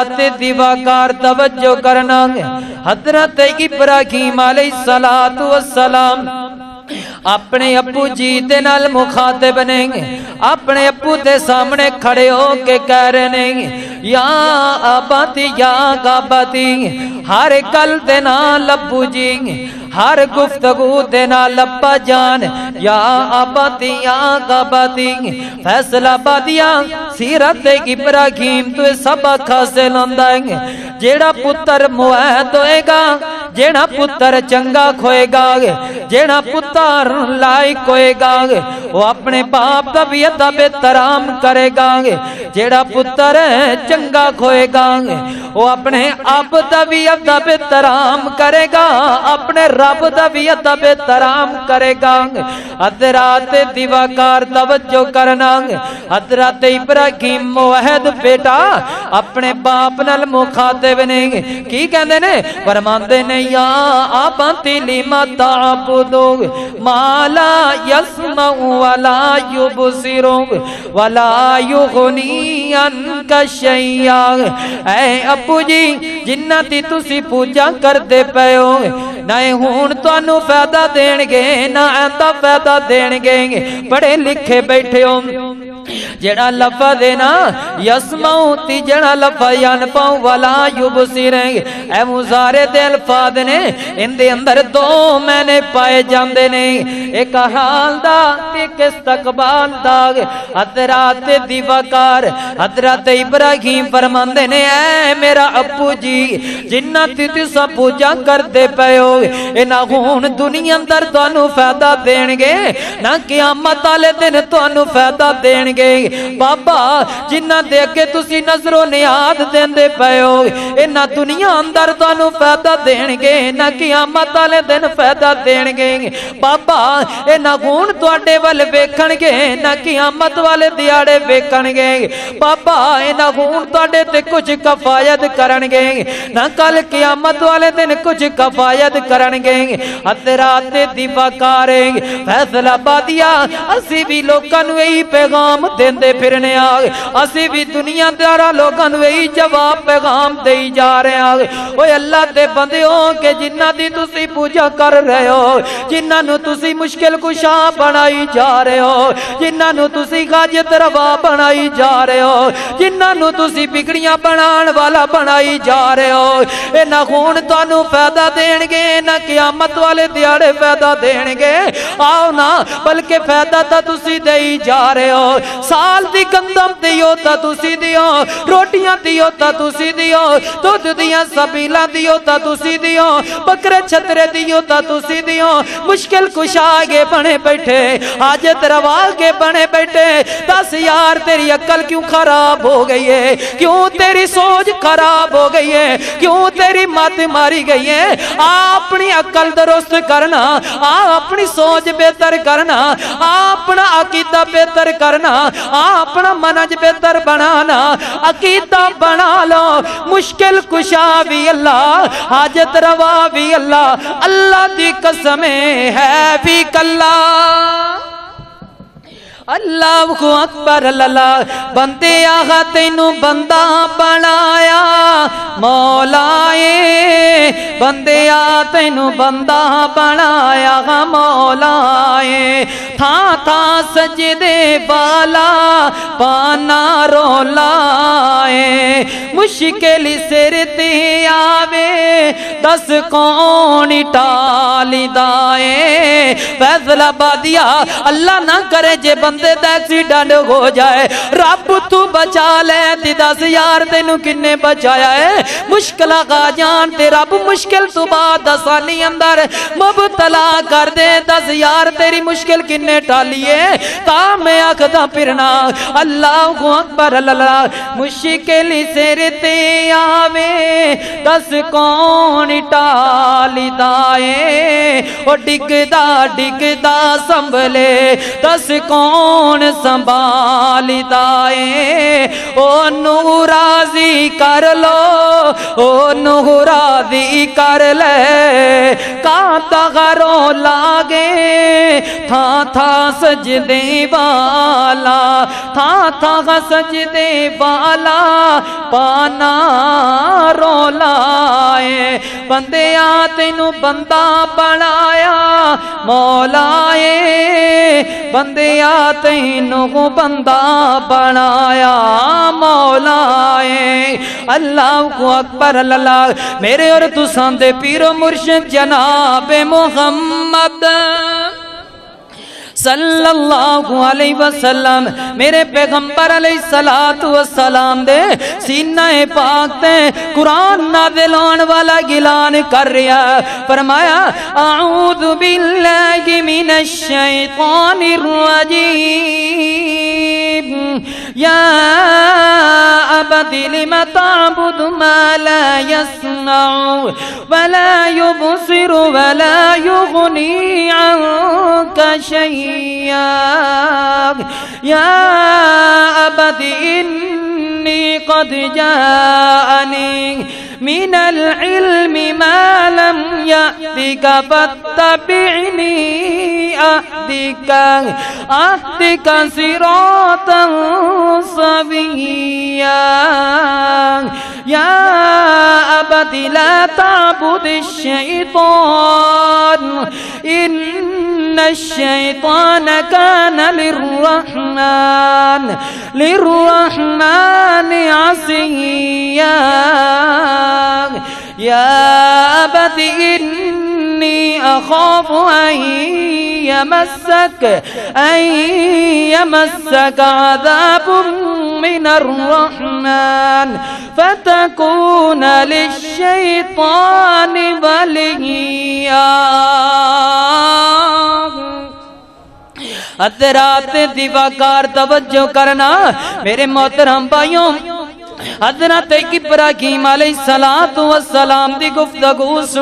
हजरात दिवाकार तवज्जो करना हजरत इब्राहीम अलैहिस्सलातु वस्सलाम अपने अब्बू जी दे नाल मुखातिब ने अपने अब्बू दे सामने खड़े होके कह रहे ने या अबाती या गाबाती हर गल दे नाल अब्बू जी हर गुफ्तगू दे नाल अब्बा जान या अबाती या गाबाती फैसला बादिया सीरत इब्राहीम तो सबक हासिल होंदा है जेड़ा पुत्र मुआद होएगा जेड़ा पुत्र चंगा खोएगा जेड़ा पुत्र लायक होएगा वो अपने बाप का भी अदब एहतराम करेगा जेड़ा पुत्र चंगा खोएगा वो अपने अब का भी अदब एहतराम करेगा अपने रब का भी अदब एहतराम करेगा। हजरात दिवाकार तवज्जो करना हजरत इब्राहीम मुवहद बेटा अपने बाप नाल मुखातिब ने की कहंदे ने फरमांदे ने या आबाती लिमा ताबुदू माला यस्मउ वला युबसिरु वला युगनी अनका शैया। ऐ अब्बू जी जिन्ना दी तुसी पूजा करदे पे हो ना हुण तुहानू फायदा देणगे ना आंदा फायदा देणगे पढ़े लिखे बैठे हो जेड़ा लफा देना यसमाऊ ती जेड़ा लफा यनफाऊ वला युबसिर ए मुजारे दे अल्फाज ने इनदे अंदर दो मैंने पाए जांदे ने एक हाल दा ते इस्तकबाल दा। हजरत दिवाकार हजरत इब्राहीम फरमांदे ने ऐ मेरा अब्बू जी जिन्ना ती तुसा पूजा करदे पे हो इना हुण दुनिया अंदर तुहानू फायदा देणगे ना क़यामत वाले दिन तुहानू फायदा देणगे। बाबा जिन्ना दे अगे तुसी नजरों नियाद देंदे पे हो इन्ना दुनिया अंदर तुहानू फायदा देणगे ना क़यामत वाले दिन फायदा देणगे। बाबा इन्ना गुण तुहाडे वल वेखणगे ना क़यामत वाले दिहाड़े वेखणगे। बाबा इन्ना गुण तुहाडे ते कुछ कफायत करनगे ना कल क़यामत वाले दिन कुछ कफायत करनगे। हजरात दिवाकार फैसला बादिया असी भी लोकां नू यही पैगाम देंदे फिरने असी भी दुनिया दारा लोगों नू यही जवाब पैगाम देई जा रहे हैं। ओए अल्लाह दे बंदे के जिन्ना दी तुसी पूजा कर रहे हो जिन्ना नू तुसी मुश्किल कुशा बनाई जा रहे हो जिन्ना नू तुसी गाजत रवा बनाई जा रहे हो जिन्ना नू तुसी बिगड़ियां बनाण वाला बनाई जा रहे हो ए ना खून तुहानू फायदा देणगे ना क़यामत वाले दिहाड़े फायदा देणगे। आओ ना बल्कि फायदा तो तुसी देई जा रहे हो साल दी गंदम दियो ता तुसी दियो रोटियां दियो ता तुसी दियो दुध दियां सबीला दियो ता तुसी दियो बकरे छतरे दियो ता तुसी दियो मुश्किल कुशा आगे बने बैठे हाजत रवा के बने बैठे। 10 यार तेरी अक्ल क्यों खराब हो गई है क्यों तेरी सोच खराब हो गई है क्यों तेरी मत मारी गई है। अपनी अक्ल दुरुस्त करना अपनी सोच बेहतर करना अपना अकीदा बेहतर करना अपना मनज बेहतर बनाना अकीदा बना लो। मुश्किल कुशा भी अल्लाह हाजत रवा भी अल्लाह अल्लाह दी कसम है भी कल्ला। अल्लाह को अकबर अल्लाह बंदे आगा तेनू बंदा बनाया मौलाए बंदे आ तेनू बंदा बनाया मौलाए था सजदे वाला पाना रोलाए मुश्किल सिर ते आवे दस कौन टालिदाए। फैसला बादिया अल्लाह ना करे जे बंदे दा एक्सीडेंट हो जाए रब तू बचा ले 10 यार तेनू किन्ने बचाया है मुश्किल आ जान ते रब मुश्किल तो बाद आसानी अंदर मुबतला कर दे 10 यार तेरी मुश्किल किन्ने टालिए ता मैं आखदा फिरना अल्लाह को अकबर अल्लाह मुश्किल सिर ते आवे 10 कौन टालिदाए ओ डिगदा डिगदा संभले 10 कौन संभालिदा है ओ नू राजी कर लो ओनू राज़ी कर ले। काता घरों लागे था था सजदे वाला, था था सजदे वाला पाना रोलाए। बंदिया तेनू बंदा बनाया मौलाए, बंदिया तेनू बंदा बनाया मौलाए। अल्लाह को अकबर अल्लाह। मेरे और तुसां दे पीरो मुर्शिद जनाब मुहम्मद सल्लल्लाहु अलैहि वसल्लम, मेरे पैगंबर अलैहिस्सलातु वस्सलाम दे सीना पाक ते कुरान नाज़िल होने वाला गिलान कर रहा। फरमाया अऊज़ु बिल्लाहि मिनश शैतानिर रजीम, या अबदी लिमा ताबुदु मा ला यस्मउ वला युबसिरु वला युगनी अन्का शैया। या अबदी इन्नी क़द जाअनी मिनल इल्मि मा लम यअतिका फत्तबिअनी अहदिका सिरातन सविय्या। या अबदी ला ताबुदिश शैतान इन्नश शैतान कान लिर्रहमान असिय्या। या अबदी इन्नी अखाफु अन यमस्सक अज़ाबुम मिनर रहमान फतकून लिश्शैतानि वलिय्या। हज़रात दीवाकार तवज्जो करना मेरे मोहतरम भाइयों। हज़रत इब्राहीम अलैहिस्सलातु वस्सलाम दी गुफ्तगू